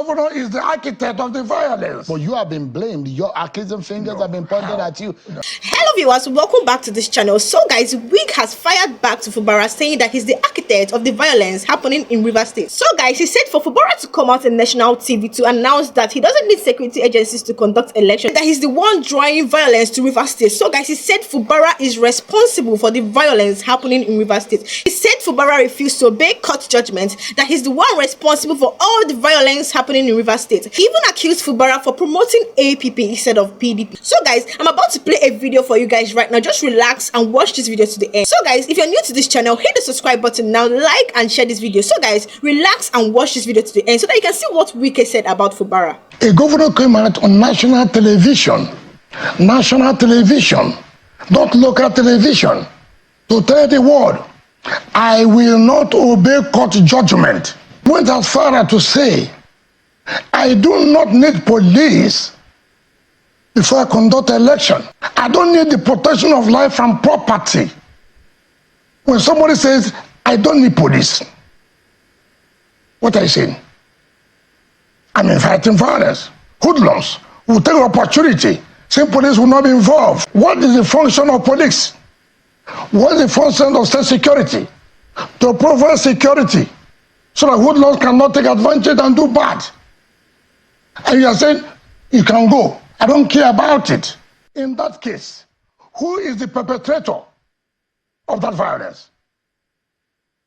governor is the architect of the violence. But you have been blamed. Your accusing fingers have been pointed at you. Hello viewers, welcome back to this channel. So guys, Wike has fired back to Fubara saying that he's the architect of the violence happening in Rivers State. So guys, he said for Fubara to come out in national TV to announce that he doesn't need security agencies to conduct elections, that he's the one drawing violence to Rivers State. So guys, he said Fubara is responsible for the violence happening in Rivers State. He said Fubara refused to obey court judgment, that he's the one responsible for all the violence happening in Rivers State. He even accused Fubara for promoting APP instead of PDP. So guys, I'm about to play a video for you guys right now. Just relax and watch this video to the end. So guys, if you're new to this channel, hit the subscribe button now, like and share this video. So guys, relax and watch this video to the end so that you can see what Wike said about Fubara. A governor came out on national television, not local television, to tell the world, I will not obey court judgment. Went as far as to say, I do not need police before I conduct an election. I don't need the protection of life and property. When somebody says, I don't need police, what are you saying? I'm inviting violence. Hoodlums will take opportunity, saying police will not be involved. What is the function of police? What is the function of state security? To provide security so that hoodlums cannot take advantage and do bad. And you are saying, you can go. I don't care about it. In that case, who is the perpetrator of that violence?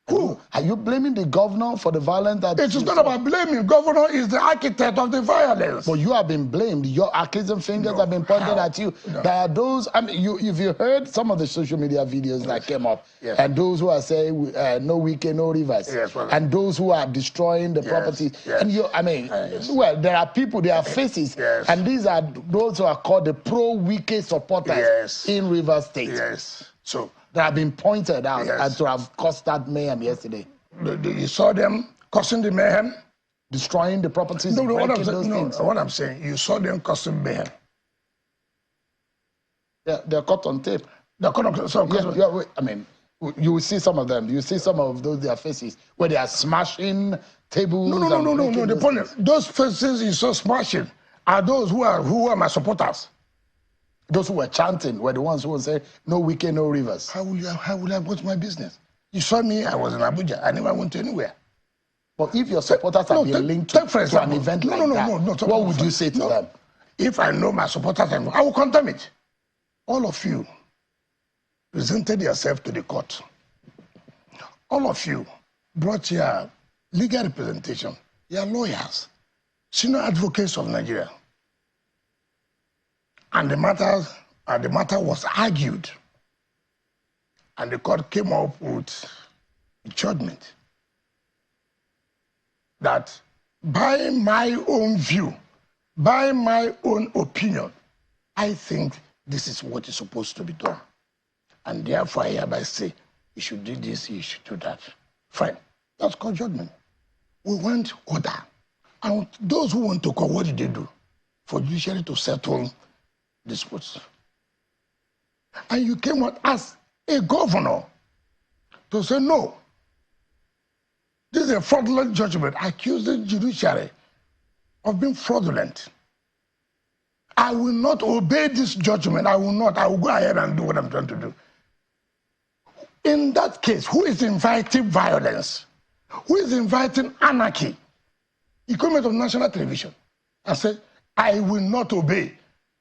Who? Are you blaming the governor for the violence that... It is not about blaming. Governor is the architect of the violence. But you have been blamed. Your accusing fingers have been pointed at you. No. There are those, I mean, if you heard some of the social media videos that came up, and those who are saying, no Wike, no Rivers, and those who are destroying the property, and you, I mean, well, there are people, there are faces, and these are those who are called the pro-Wike supporters in Rivers State. So, that have been pointed out and to have caused that mayhem yesterday. You saw them causing the mayhem? Destroying the properties, No, breaking those things. what I'm saying, you saw them causing mayhem. They're caught on tape. They're caught on tape. I mean, you will see some of them. You see some of those, their faces, where they are smashing tables. No. The point is, those faces you saw smashing are those who are my supporters. Those who were chanting were the ones who would say, no Wike, no Rivers. How will I go to my business? You saw me, I was in Abuja. I never went to anywhere. But if your supporters have been linked to an event like that, what would you say to them? If I know my supporters, I will condemn it. All of you presented yourself to the court. All of you brought your legal representation, your lawyers, senior advocates of Nigeria. And the matter was argued, and the court came up with a judgment that, by my own view, by my own opinion, I think this is what is supposed to be done. And therefore, I hereby say, you should do this, you should do that. Fine. That's called judgment. We want order. And those who went to court, what did they do? For judiciary to settle disputes. And you came out as a governor to say, no, this is a fraudulent judgment. Accuse the judiciary of being fraudulent. I will not obey this judgment. I will not. I will go ahead and do what I'm trying to do. In that case, who is inviting violence? Who is inviting anarchy? He came out on national television and said, I will not obey.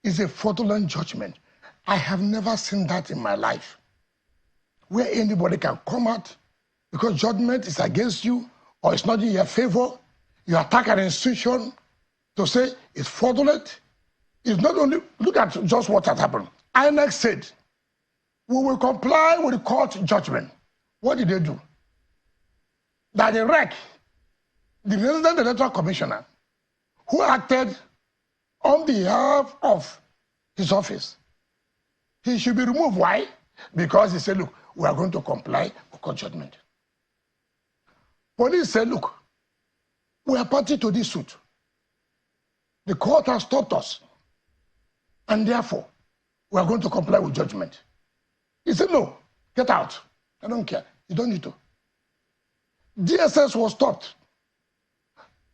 It's a fraudulent judgment. I have never seen that in my life, where anybody can come out because judgment is against you or it's not in your favor. You attack an institution to say it's fraudulent. It's not only, look at just what has happened. INEC said, we will comply with the court judgment. What did they do? That the REC, the Resident Electoral Commissioner, who acted on behalf of his office, he should be removed. Why? Because he said, look, we are going to comply with court judgment. Police said, look, we are party to this suit. The court has stopped us, and therefore, we are going to comply with judgment. He said, no, get out. I don't care. You don't need to. DSS was stopped.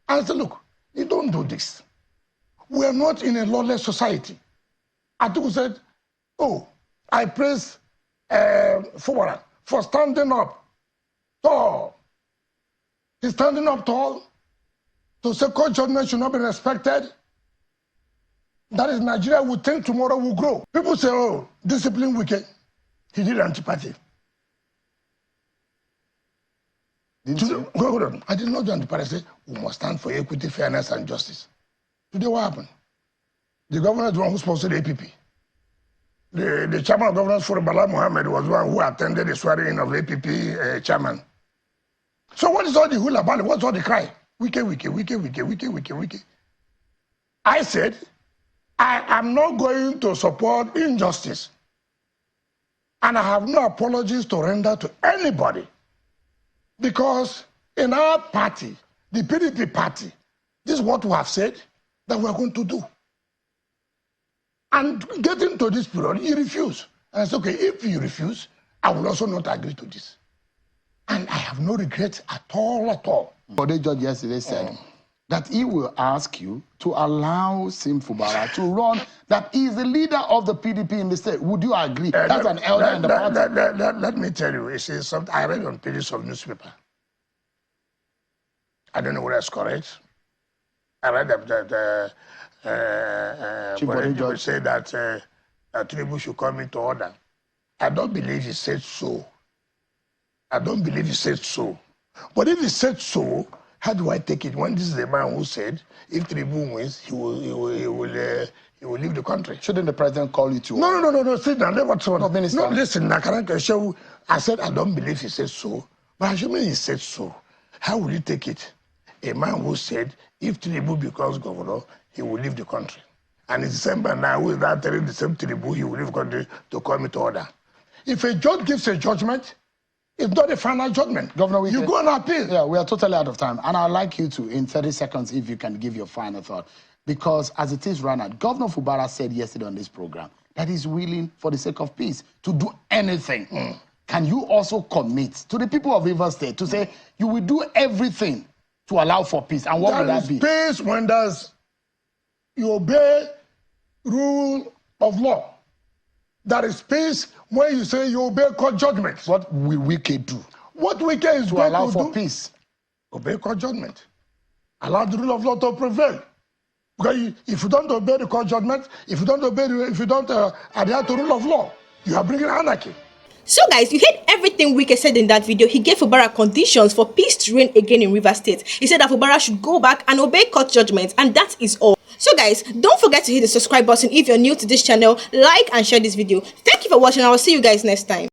I said, look, You don't do this. We are not in a lawless society. Atiku said, oh, I praise Fubara for standing up tall. He's standing up tall to say court judgment should not be respected. That is, Nigeria will think tomorrow will grow. People say, oh, discipline wicked. He did antipathy. Hold on. I did not do antipathy. I said, we must stand for equity, fairness, and justice. Today, what happened? The governor is the one who sponsored the APP. The chairman of governors for Bala Mohammed was one who attended the swearing-in of the APP chairman. So what is all the hula bally? What's all the cry? Wike. I said, I am not going to support injustice. And I have no apologies to render to anybody. Because in our party, the PDP party, this is what we have said that we are going to do. And getting to this period, he refused. And I said, okay, if you refuse, I will also not agree to this. And I have no regrets at all. But the judge yesterday said that he will ask you to allow Sim Fubara to run, that he is the leader of the PDP in the state. Would you agree? That's an elder in the party. Let me tell you, it's something I read on pages of newspaper. I don't know whether it's correct. I read that people say that Tinubu should come into order. I don't believe he said so. But if he said so, how do I take it when this is the man who said if Tinubu wins, he will leave the country? Shouldn't the president call you to? No. Sit down. No, Minister. No, listen. I said I don't believe he said so, but assuming he said so, how will you take it? A man who said if Tinubu becomes governor, he will leave the country, and it's the same man now who is now telling the same Tinubu he will leave the country to come into order. If a judge gives a judgment, it's not a final judgment. Governor Wike, you go and appeal. Yeah, we are totally out of time. And I'd like you to, in 30 seconds, if you can give your final thought. Because as it is right now, Governor Fubara said yesterday on this program that he's willing, for the sake of peace, to do anything. Can you also commit to the people of Rivers State to say you will do everything to allow for peace? And what would that be? Peace when you obey rule of law. That is peace when you say you obey court judgment. What will Wike do? What Wike is to allow for peace? Obey court judgment. Allow the rule of law to prevail. Because if you don't obey the court judgment, if you don't adhere to rule of law, you are bringing anarchy. So guys, you heard everything Wike said in that video. He gave Fubara conditions for peace to reign again in Rivers State. He said that Fubara should go back and obey court judgments, and that is all. So guys, don't forget to hit the subscribe button if you're new to this channel, like and share this video. Thank you for watching. I will see you guys next time.